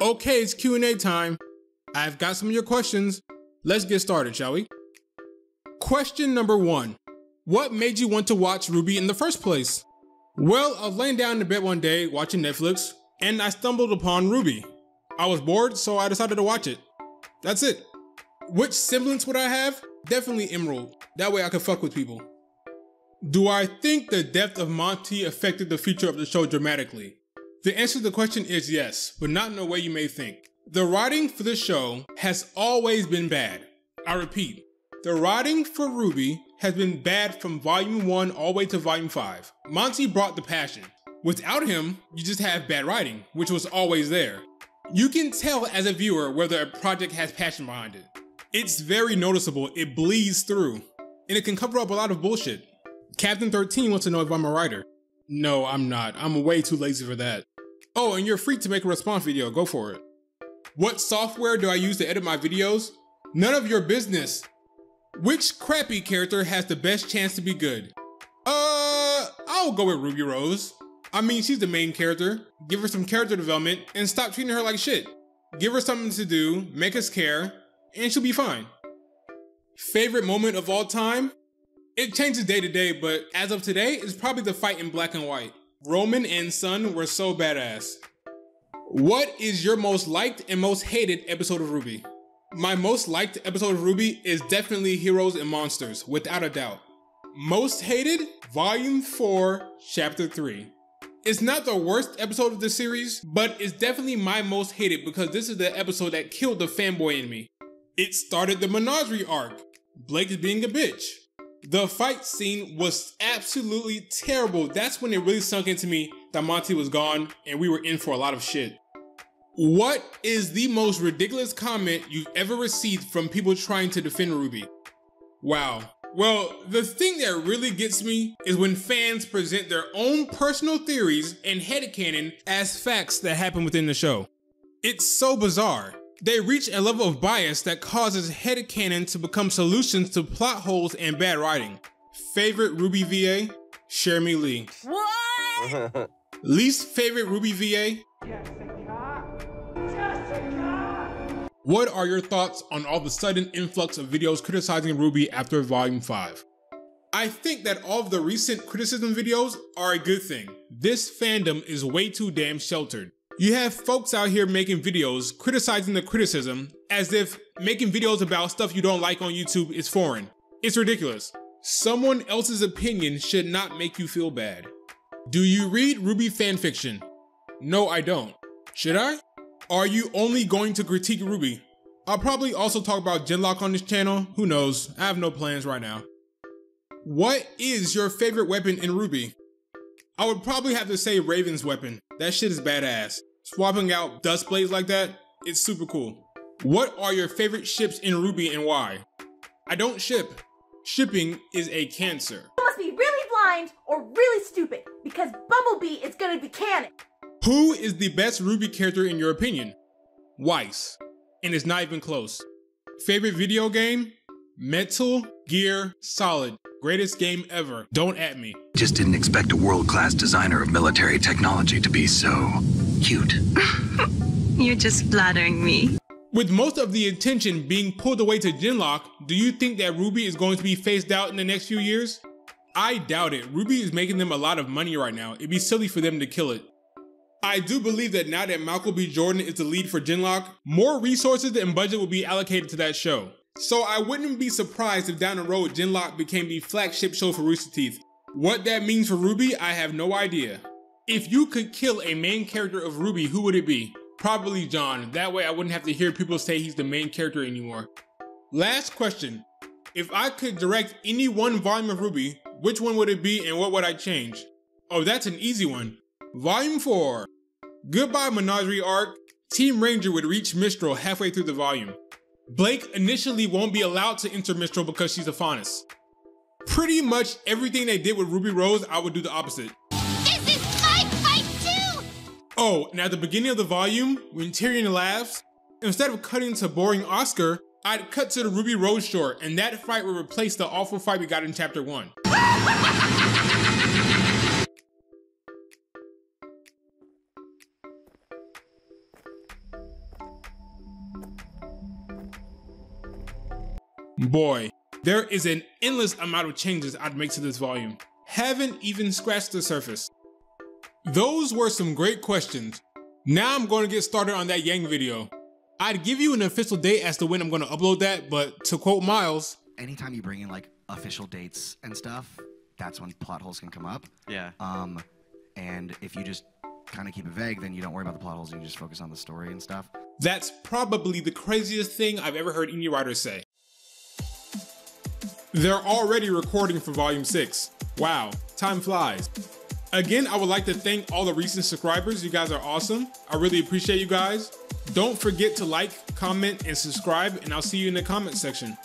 Okay, it's Q&A time. I've got some of your questions. Let's get started, shall we? Question number 1. What made you want to watch RWBY in the first place? Well, I was laying down in bed one day watching Netflix, and I stumbled upon RWBY. I was bored, so I decided to watch it. That's it. Which semblance would I have? Definitely Emerald. That way I could fuck with people. Do I think the death of Monty affected the future of the show dramatically? The answer to the question is yes, but not in the way you may think. The writing for the show has always been bad. I repeat, the writing for RWBY has been bad from volume 1 all the way to volume 5. Monty brought the passion. Without him, you just have bad writing, which was always there. You can tell as a viewer whether a project has passion behind it. It's very noticeable, it bleeds through, and it can cover up a lot of bullshit. Captain 13 wants to know if I'm a writer. No, I'm not. I'm way too lazy for that. Oh, and you're free to make a response video, go for it. What software do I use to edit my videos? None of your business. Which crappy character has the best chance to be good? I'll go with Ruby Rose. I mean, she's the main character. Give her some character development and stop treating her like shit. Give her something to do, make us care, and she'll be fine. Favorite moment of all time? It changes day to day, but as of today, it's probably the fight in black and white. Roman and Sun were so badass. What is your most liked and most hated episode of RWBY? My most liked episode of RWBY is definitely Heroes and Monsters, without a doubt. Most hated? Volume 4, Chapter 3. It's not the worst episode of the series, but it's definitely my most hated because this is the episode that killed the fanboy in me. It started the Menagerie arc. Blake is being a bitch. The fight scene was absolutely terrible. That's when it really sunk into me that Monty was gone and we were in for a lot of shit. What is the most ridiculous comment you've ever received from people trying to defend RWBY? Wow. Well, the thing that really gets me is when fans present their own personal theories and headcanon as facts that happen within the show. It's so bizarre. They reach a level of bias that causes headcanon to become solutions to plot holes and bad writing. Favorite RWBY VA? Jeremy Lee. What? Least favorite RWBY VA? What are your thoughts on all the sudden influx of videos criticizing RWBY after Volume 5? I think that all of the recent criticism videos are a good thing. This fandom is way too damn sheltered. You have folks out here making videos criticizing the criticism as if making videos about stuff you don't like on YouTube is foreign. It's ridiculous. Someone else's opinion should not make you feel bad. Do you read RWBY fanfiction? No, I don't. Should I? Are you only going to critique RWBY? I'll probably also talk about Genlock on this channel. Who knows? I have no plans right now. What is your favorite weapon in RWBY? I would probably have to say Raven's weapon. That shit is badass. Swapping out dust blades like that, it's super cool. What are your favorite ships in RWBY and why? I don't ship. Shipping is a cancer. You must be really blind or really stupid because Bumblebee is gonna be canon. Who is the best RWBY character in your opinion? Weiss. And it's not even close. Favorite video game? Metal Gear Solid. Greatest game ever. Don't at me. Just didn't expect a world-class designer of military technology to be so cute. You're just flattering me. With most of the attention being pulled away to Genlock, do you think that RWBY is going to be phased out in the next few years? I doubt it. RWBY is making them a lot of money right now. It'd be silly for them to kill it. I do believe that now that Malcolm B. Jordan is the lead for Genlock, more resources and budget will be allocated to that show. So I wouldn't be surprised if down the road Genlock became the flagship show for Rooster Teeth. What that means for RWBY, I have no idea. If you could kill a main character of RWBY, who would it be? Probably John. That way I wouldn't have to hear people say he's the main character anymore. Last question. If I could direct any one volume of RWBY, which one would it be and what would I change? Oh, that's an easy one. Volume 4. Goodbye Menagerie arc. Team Ranger would reach Mistral halfway through the volume. Blake initially won't be allowed to enter Mistral because she's a Faunus. Pretty much everything they did with Ruby Rose, I would do the opposite. This is my fight too! Oh, and at the beginning of the volume, when Tyrion laughs, instead of cutting to boring Oscar, I'd cut to the Ruby Rose short, and that fight would replace the awful fight we got in Chapter 1. Boy, there is an endless amount of changes I'd make to this volume. Haven't even scratched the surface. Those were some great questions. Now I'm going to get started on that Yang video. I'd give you an official date as to when I'm going to upload that, but to quote Miles, anytime you bring in like official dates and stuff, that's when plot holes can come up. Yeah. And if you just kind of keep it vague, then you don't worry about the plot holes and you just focus on the story and stuff. That's probably the craziest thing I've ever heard any writer say. They're already recording for Volume 6. Wow, time flies. Again, I would like to thank all the recent subscribers. You guys are awesome. I really appreciate you guys. Don't forget to like, comment, and subscribe, and I'll see you in the comment section.